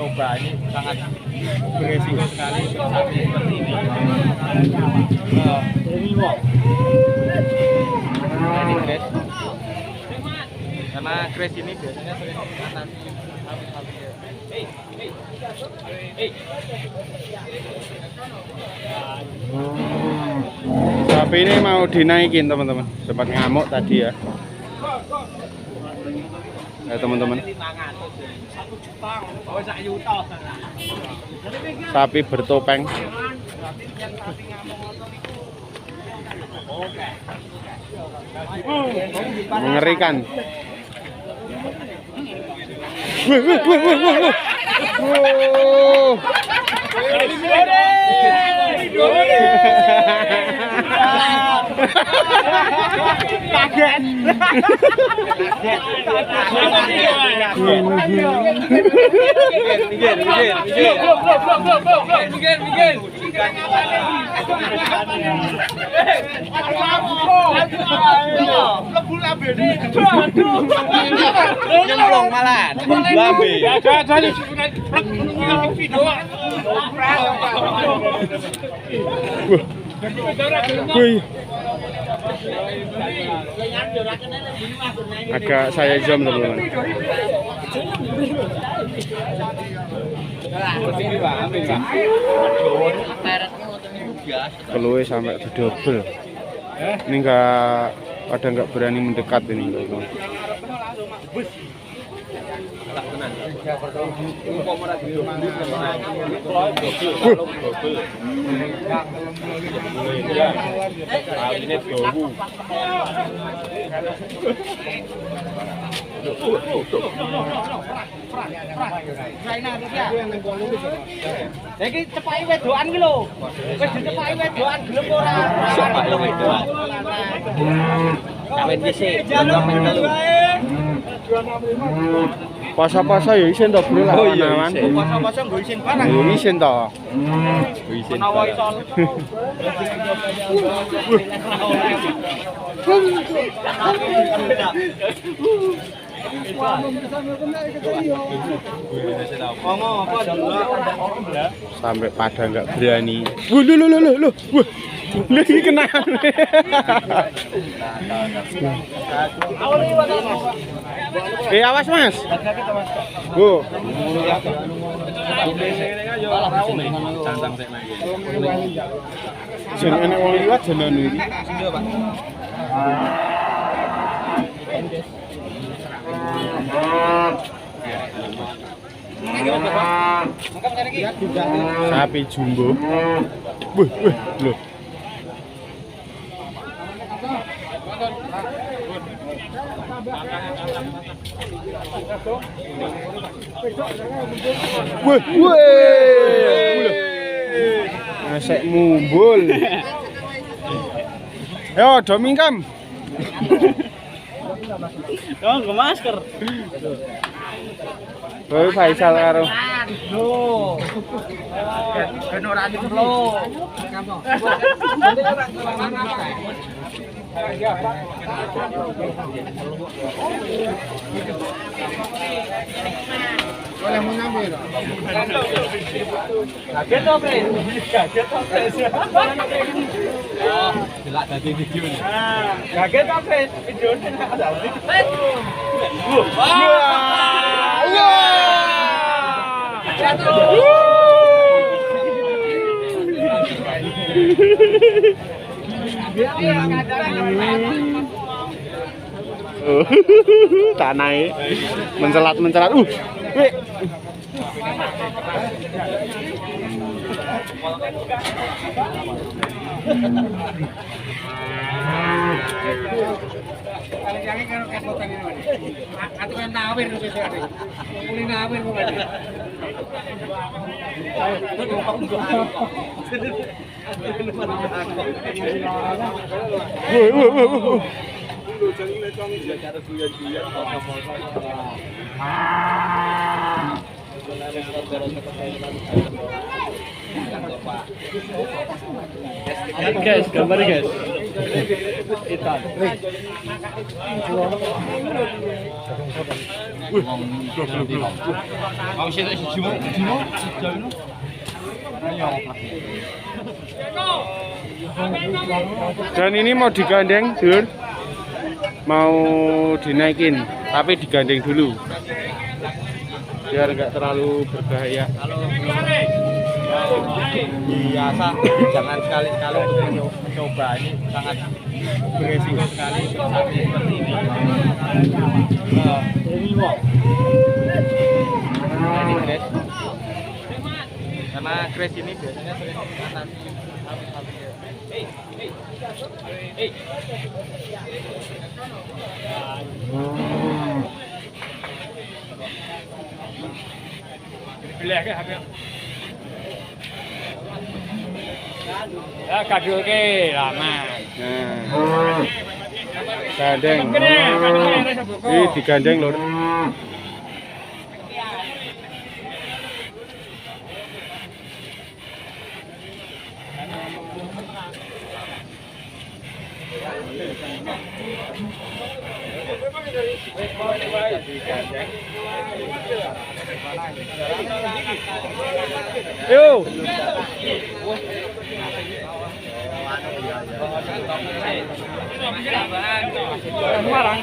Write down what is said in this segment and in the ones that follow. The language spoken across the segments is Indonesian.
coba, ini sangat beresiko sekali sapi seperti ini. Ini guys, karena crash ini biasanya sering mengatasi sapi-sapi. Sapi ini mau dinaikin teman-teman, sempat ngamuk tadi ya. Ya teman-teman, sapi bertopeng mengerikan. Kaget. Nyemplung malah. Lambe. Agak saya zoom teman-teman. Keluar sampai double. Ini nggak berani mendekat ini teman-teman. Iki cepaki wedokan ki lho. Wis dicepaki wedokan gelem ora? Cepaki wedokan. Kawin dhisik, kawin telu. Pasa-pasa ya isin toh bro lah. Oh iya, pasa-pasa nggo isin barang. Ya isin toh. Isin. Menawa iso. Sampai pada nggak berani. Loh. Ini kena. Awas mas. Bu. Jangan enak wong liwat jalan iki. Sapi jumbo. Loh. Asek mumbul. Yo, do mingkem. Oh, nggo masker. Kowe Faisal karo. Loh. Ben ora nyemplo. Boleh mau ngambil. Kaget to, Pres? Kaget to, Pres? Oh, delak dadi video. Kaget to, Pres? Videone nek dadi. Tak naik, mencelat. Wih. Guys, gambar guys. Dan ini mau digandeng, Dur. Mau dinaikin, tapi digandeng dulu. Biar nggak terlalu berbahaya. Biasa, jangan sekali-sekali untuk mencoba, ini sangat beresiko sekali sapi seperti ini. Ini Chris, karena Chris ini biasanya sering mengatasi sapi-sapi. Ya kadul ke lama. Nah, gandeng. Ini digandeng lur. Yo. Semarang.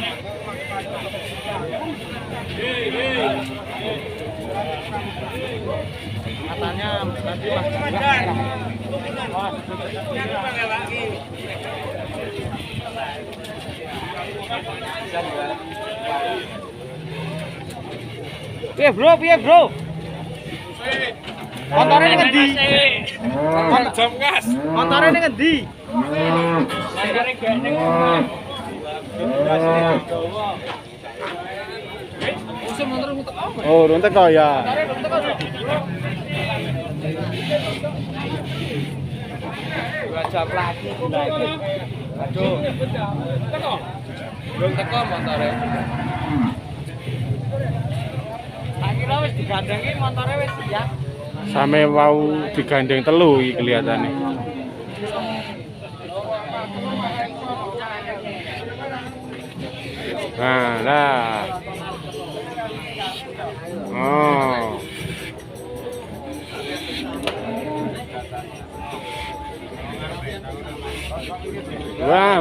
Katanya nanti Piye bro? Montore ning endi? Jam gas. Montore ning endi? Montore gandeng. Oh, runtek kok ya. Dua jam lagi naik. Aduh. Belum teko montore. Tak kira wis digandengi montore wis siap. Sampai mau digandeng telu iki kelihatannya. Nah, lah. Oh. Wah,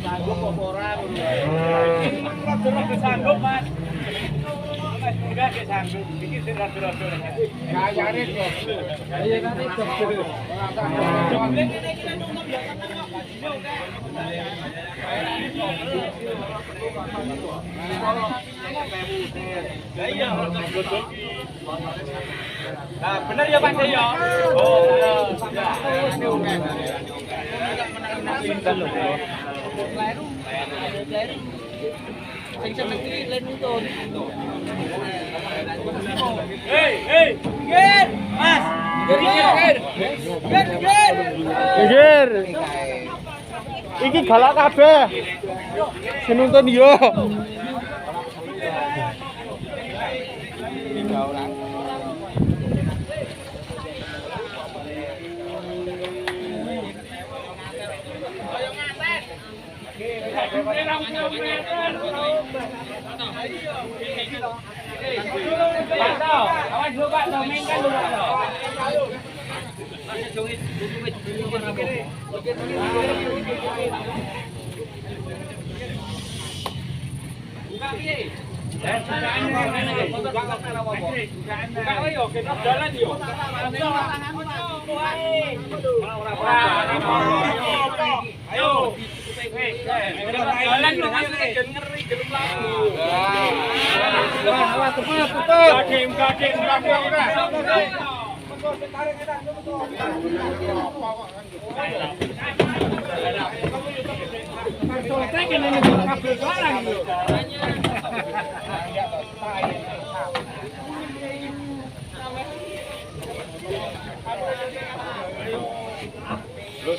Sanggup apa ora? Sanggup, Mas. Enggak sanggup. Iki sing rada-rada. Kayane kok. Iya kan iki kok. Nah, bener ya Pak ya. Oh, pinten lho. Sing seneng iki len nuntun. Hei, Gir, Mas. Gir. Iki galak kabeh. Sing nuntun yo.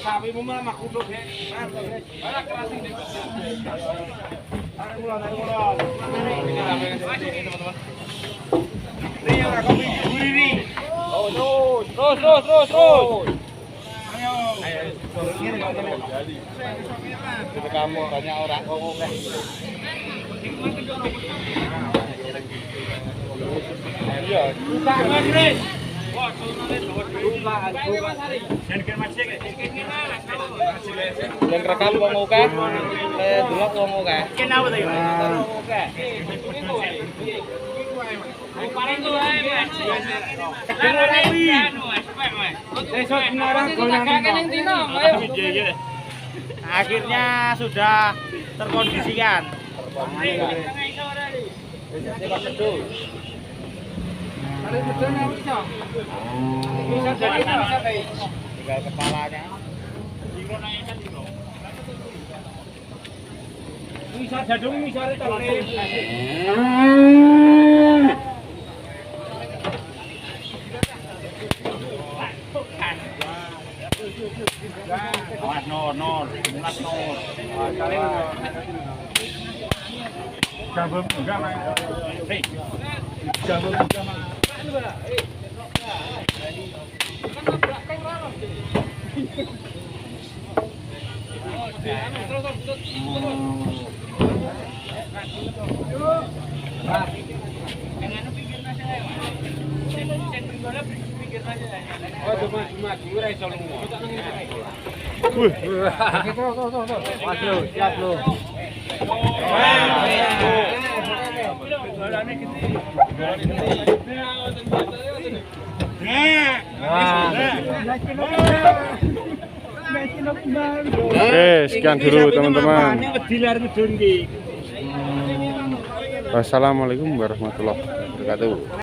sapimu malah mak kutuk ya. Ora kerasin deh. Tarik mulai. Teman-teman. Nih ora kopi gurih. Oh, terus. Ayo. Itu kamu banyak orang ngomong deh. Iya, buka Mas. Wah, buka. Jangan masih yang rekam wong oke. Delok wong oke. Kenapa to ya? Oke. Paling tuh ae, Mas. Besok sekarang akhirnya sudah terkondisikan. Tinggal kepalanya. Bisa jadung misare telone. Awas nol. Gabung enggak, Mas. Hei. Gabung enggak, Mas. Oh, cuma ora iso lunga. Wih. Waduh, siap lo. Oke, sekian dulu teman-teman. Wassalamualaikum warahmatullahi wabarakatuh.